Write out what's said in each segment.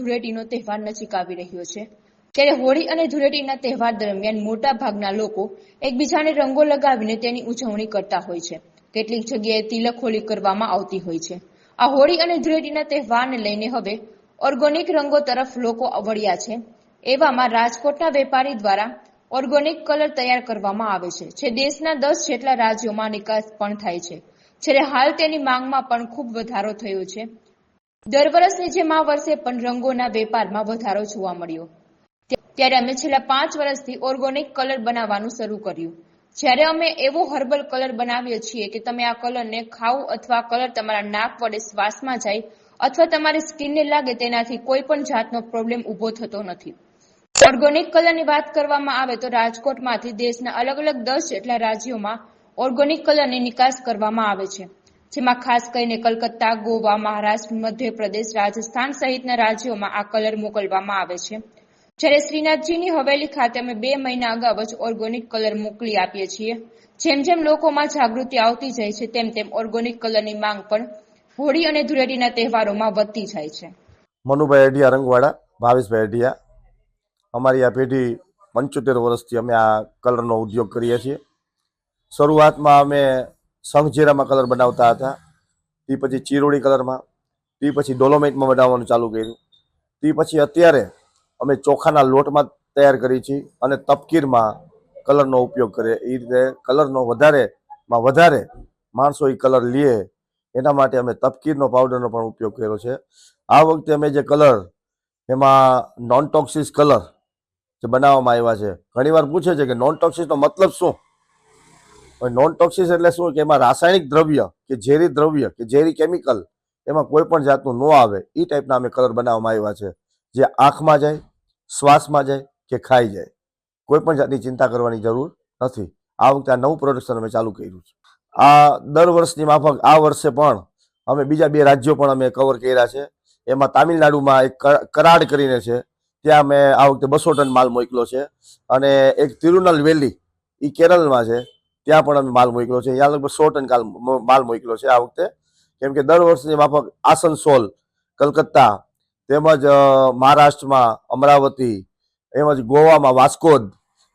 ધૂળેટીનો તહેવાર નજીક આવી રહ્યો છે ત્યારે હોળી અને ધૂળેટીના તહેવાર દરમિયાન મોટા ભાગના લોકો એકબીજાને રંગો લગાવીને તેની ઉજવણી કરતા હોય છે। કેટલીક જગ્યાએ તિલક હોળી કરવામાં આવતી હોય છે। આ હોળી અને ધૂળેટીના તહેવારને લઈને હવે ઓર્ગેનિક રંગો તરફ લોકો વળ્યા છે। એવામાં રાજકોટના વેપારી દ્વારા ઓર્ગેનિક કલર તૈયાર કરવામાં આવે છે જે દેશના 10 જેટલા રાજ્યોમાં નિકાસ પણ થાય છે। જ્યારે હાલ તેની માંગમાં પણ ખૂબ વધારો થયો છે। દર વર્ષની જેમ આ વર્ષે પણ રંગોના વેપારમાં વધારો જોવા મળ્યો ત્યારે અમે છેલ્લા 5 વર્ષથી ઓર્ગેનિક કલર બનાવવાનું શરૂ કર્યું। જ્યારે અમે એવો હર્બલ કલર બનાવીએ છીએ કે તમે આ કલરને ખાવ અથવા કલર તમારા નાક વડે શ્વાસમાં જાય અથવા તમારી સ્કિનને લાગે તેનાથી કોઈ પણ જાતનો પ્રોબ્લેમ ઊભો થતો નથી। ઓર્ગેનિક કલરની વાત કરવામાં આવે તો રાજકોટમાંથી દેશના અલગ અલગ 10 જેટલા રાજ્યોમાં ઓર્ગેનિક કલરની નિકાસ કરવામાં આવે છે જેમાં ખાસ કરીને કલકત્તા, ગોવા, મહારાષ્ટ્ર, મધ્યપ્રદેશ, રાજસ્થાન સહિતના રાજ્યોમાં આ કલર મોકલવામાં આવે છે। જ્યારે શ્રીનાથજીની હવેલી ખાતે અમે 2 મહિના અગાઉ જ ઓર્ગેનિક કલર મોકલી આપીએ છીએ। જેમ જેમ લોકોમાં જાગૃતિ આવતી જાય છે તેમ તેમ ઓર્ગેનિક કલરની માંગ પણ હોળી અને ધૂળેટીના તહેવારોમાં વધતી જાય છે। મનુભાઈ અઢિયા રંગવાડા, ભાવેશભાઈ અઢિયા। અમારી આ પેઢી 75 વર્ષથી અમે આ કલરનો ઉદ્યોગ કરીએ છીએ। શરૂઆતમાં અમે સંઘજીરામાં કલર બનાવતા હતા, તે પછી ચીરોડી કલરમાં, તે પછી ડોલોમાઇટમાં બનાવવાનું ચાલુ કર્યું, તે પછી અત્યારે અમે ચોખાના લોટમાં તૈયાર કરી છીએ અને તપકીરમાં કલરનો ઉપયોગ કરીએ। એ રીતે કલરનો વધારેમાં વધારે માણસો એ કલર લે એના માટે અમે તપકીરનો પાવડરનો પણ ઉપયોગ કર્યો છે। આ વખતે અમે જે કલર એમાં નોન ટોક્સિસ કલર જે બનાવવામાં આવ્યા છે, ઘણીવાર પૂછે છે કે નોન ટોક્સિસનો મતલબ શું? નોન ટોક્સિસ એટલે શું કે એમાં રાસાયણિક દ્રવ્ય કે ઝેરી દ્રવ્ય કે ઝેરી કેમિકલ એમાં કોઈ પણ જાતનું ન આવે એ ટાઈપના અમે કલર બનાવવામાં આવ્યા છે જે આંખમાં જાય, શ્વાસમાં જાય કે ખાઈ જાય, કોઈ પણ જાતની ચિંતા કરવાની જરૂર નથી। આ વખતે આ નવું પ્રોડક્શન અમે ચાલુ કર્યું છે। આ દર વર્ષની માફક આ વર્ષે પણ અમે બીજા 2 રાજ્યો પણ અમે કવર કર્યા છે। એમાં તામિલનાડુમાં એક કરાડ કરીને છે, ત્યાં અમે આ વખતે 200 ટન માલ મોકલ્યો છે અને એક તિરુનલવેલી એ કેરળમાં છે, ત્યાં પણ અમે માલ મોકલ્યો છે। ત્યાં લગભગ 100 ટન માલ મોકલ્યો છે આ વખતે, કેમ કે દર વર્ષની માફક આસનસોલ, કલકત્તા તેમજ મહારાષ્ટ્રમાં અમરાવતી, એમજ ગોવામાં વાસ્કોદ,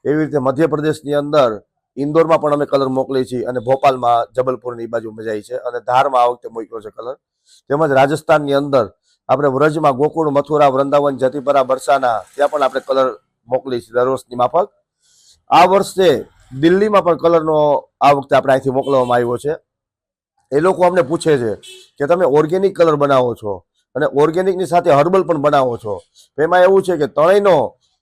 એવી રીતે મધ્યપ્રદેશની અંદર ઇન્દોરમાં પણ અમે કલર મોકલીએ છીએ અને ભોપાલમાં, જબલપુરની બાજુ જાય છે અને ધારમાં આ વખતે મોકલ્યો છે કલર। તેમજ રાજસ્થાનની અંદર આપણે વ્રજમાં ગોકુળ, મથુરા, વૃંદાવન, જતિપરા, બરસાના ત્યાં પણ આપણે કલર મોકલીએ છીએ દર વર્ષની માફક। આ વર્ષે દિલ્હીમાં પણ કલરનો આ વખતે આપણે અહીંથી મોકલવામાં આવ્યો છે। એ લોકો અમને પૂછે છે કે તમે ઓર્ગેનિક કલર બનાવો છો અને ઓર્ગેનિકની સાથે હર્બલ પણ બનાવો છો, એમાં એવું છે કે ત્રણેયનો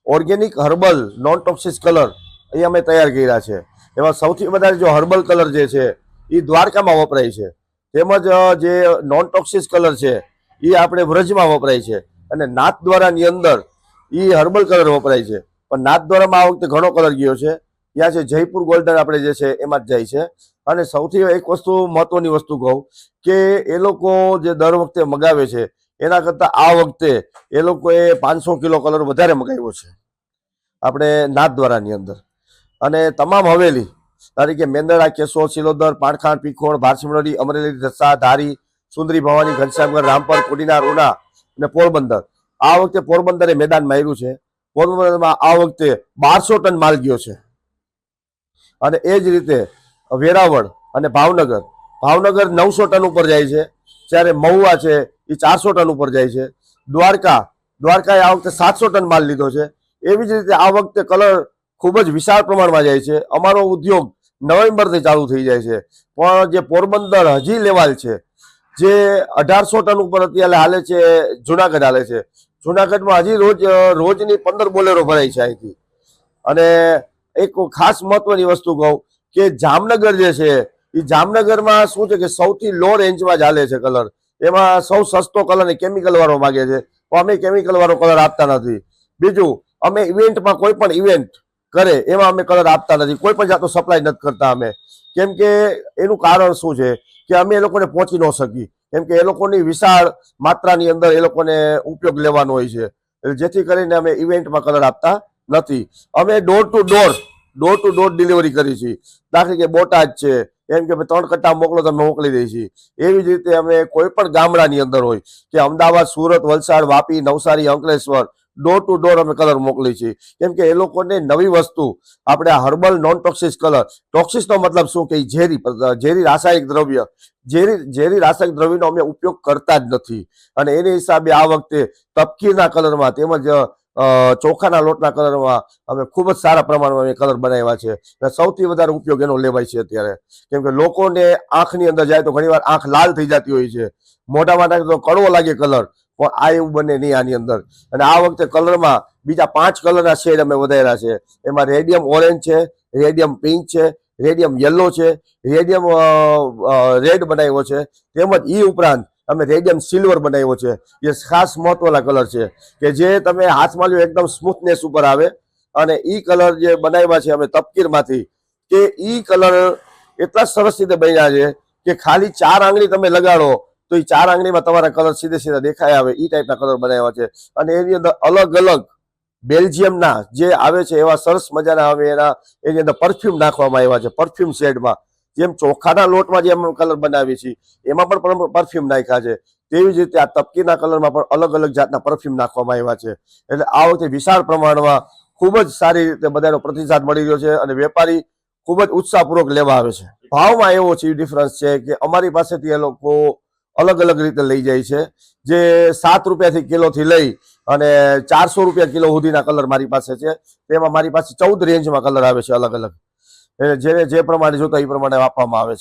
organic, herbal, non toxic colour અહીં અમે તૈયાર કર્યા છે। એમાં સૌથી વધારે જો હર્બલ કલર જે છે એ દ્વારકામાં વપરાય છે, તેમજ જે નોન ટોક્સિસ કલર છે એ આપણે વ્રજમાં વપરાય છે અને નાથદ્વારાની અંદર એ હર્બલ કલર વપરાય છે। પણ નાથદ્વારામાં આ વખતે ઘણો કલર ગયો છે, ત્યાં છે જયપુર ગોલ્ડન આપણે જે છે એમાં જ જાય છે। અને સૌથી એક વસ્તુ મહત્વની વસ્તુ કહું કે એ લોકો જે દર વખતે મગાવે છે એના કરતાં આ વખતે એ લોકોએ 500 કિલો કલર વધારે મગાવ્યો છે આપણે નાથદ્વારાની અંદર। અને તમામ હવેલી તરીકે મેંદરડા, કેશોદ, સિલોદર, પાણખાણ, પીખોડ, ભારસિમરડી, અમરેલી, ધસા, ધારી, સુંદરી, ભવાની, ઘનશ્યામગઢ, રામપર, કોડીનાર, ઉના અને પોરબંદર। આ વખતે પોરબંદરે મેદાન માર્યું છે। પોરબંદરમાં આ વખતે 1200 ટન માલ ગયો છે અને એ જ રીતે વેરાવળ અને ભાવનગર 900 ટન ઉપર જાય છે, જ્યારે મહુવા છે એ 400 ટન ઉપર જાય છે। દ્વારકાએ આ વખતે 700 ટન માલ લીધો છે। એવી જ રીતે આ વખતે કલર ખૂબ જ વિશાળ પ્રમાણમાં જાય છે। અમારો ઉદ્યોગ નવેમ્બરથી ચાલુ થઈ જાય છે, પણ જે પોરબંદર હજી લેવાલ છે, જે 1800 ટન ઉપર અત્યારે હાલે છે, જુનાગઢ હાલે છે। જુનાગઢમાં હજી રોજની 15 બોલેરો ભરાય છે અહીંથી। અને એક ખાસ મહત્વની વસ્તુ કહું કે જામનગર જે છે એ જામનગરમાં શું છે કે સૌથી લો રેન્જમાં જ હાલે છે કલર, એમાં સૌ સસ્તો કલર ને કેમિકલ વાળો માગે છે, તો અમે કેમિકલ વાળો કલર આપતા નથી। બીજું, અમે ઇવેન્ટમાં કોઈ પણ ઇવેન્ટ કરે એમાં અમે કલર આપતા નથી, કોઈ પણ જાતનો સપ્લાય નથી કરતા અમે, કેમ કે એનું કારણ શું છે કે અમે એ લોકોને પહોંચી ન શકી, કેમ કે એ લોકોની વિશાળ માત્રાની અંદર એ લોકોને ઉપયોગ લેવાનો હોય છે, જેથી કરીને અમે ઇવેન્ટમાં કલર આપતા નથી। અમે ડોર ટુ ડોર ડિલિવરી કરી છે। દાખલા કે બોટાદ છે, એમ કે 3 કટ્ટા મોકલો તમે મોકલી દઈએ છીએ. એવી જ રીતે અમે કોઈ પણ ગામડાની અંદર હોય કે Ahmedabad, Surat, Valsad, Vapi, Navsari, Ankleshwar, door to door અમે કલર મોકલી છીએ. કેમ કે એ લોકોને નવી વસ્તુ આપણે આ હર્બલ નોન ટોક્સિસ કલર, ટોક્સિસનો મતલબ શું કે ઝેરી રાસાયણિક દ્રવ્ય, ઝેરી રાસાયણિક દ્રવ્યનો અમે ઉપયોગ કરતા જ નથી. અને એની હિસાબે આ વખતે તપકીરના કલરમાં તેમજ ચોખાના લોટના કલરમાં અમે ખૂબ જ સારા પ્રમાણમાં અમે કલર બનાવ્યા છે. અને સૌથી વધારે ઉપયોગ એનો લેવાય છે અત્યારે. કેમ કે લોકોને આંખની અંદર જાય તો ઘણીવાર આંખ લાલ થઈ જતી હોય છે, મોઢામાં નાખે તો કડવો લાગે કલર, પણ આ એવું બને નહીં આની અંદર. અને આ વખતે કલરમાં બીજા 5 કલરના શેડ અમે વધાર્યા છે. એમાં રેડિયમ ઓરેન્જ છે, રેડિયમ પિંક છે, રેડિયમ યલો છે, રેડિયમ રેડ બનાવ્યો છે, તેમજ ઈ ઉપરાંત અમે રેડિયમ સિલ્વર બનાવ્યો છે. એ ખાસ મહત્વના કલર છે કે જે તમે હાથમાં લ્યો એકદમ સ્મૂથનેસ ઉપર આવે. અને ઈ કલર જે બનાવ્યા છે અમે તપકીરમાંથી, કે ઈ કલર એટલા સરસ રીતે બન્યા છે કે ખાલી 4 આંગળી તમે લગાડો તો એ 4 આંગળીમાં તમારા કલર સીધે સીધા દેખાય આવે. ઈ ટાઈપના કલર બનાવ્યા છે. અને એની અંદર અલગ અલગ બેલ્જિયમના જે આવે છે એવા સરસ મજાના હવે એની અંદર પરફ્યુમ નાખવામાં આવ્યા છે. પરફ્યુમ શેડમાં જેમ ચોખાના લોટમાં જે અમે કલર બનાવીએ છીએ એમાં પણ પરફ્યુમ નાખ્યા છે, તેવી જ રીતે આ તપકીરના કલરમાં પણ અલગ અલગ જાતના પરફ્યુમ નાખવામાં આવ્યા છે. એટલે આ વખતે વિશાળ પ્રમાણમાં ખૂબ જ સારી રીતે બધાનો પ્રતિસાદ મળી રહ્યો છે અને વેપારી ખૂબ જ ઉત્સાહપૂર્વક લેવા આવે છે. ભાવમાં એવો છે ડિફરન્સ છે કે અમારી પાસેથી એ લોકો અલગ અલગ રીતે લઈ જાય છે. જે 7 રૂપિયાથી કિલોથી લઈ અને 400 રૂપિયા કિલો સુધીના કલર મારી પાસે છે. તેમાં મારી પાસે 14 રેન્જમાં કલર આવે છે અલગ અલગ. જેને જે પ્રમાણે જોતા એ પ્રમાણે આપવામાં આવે છે.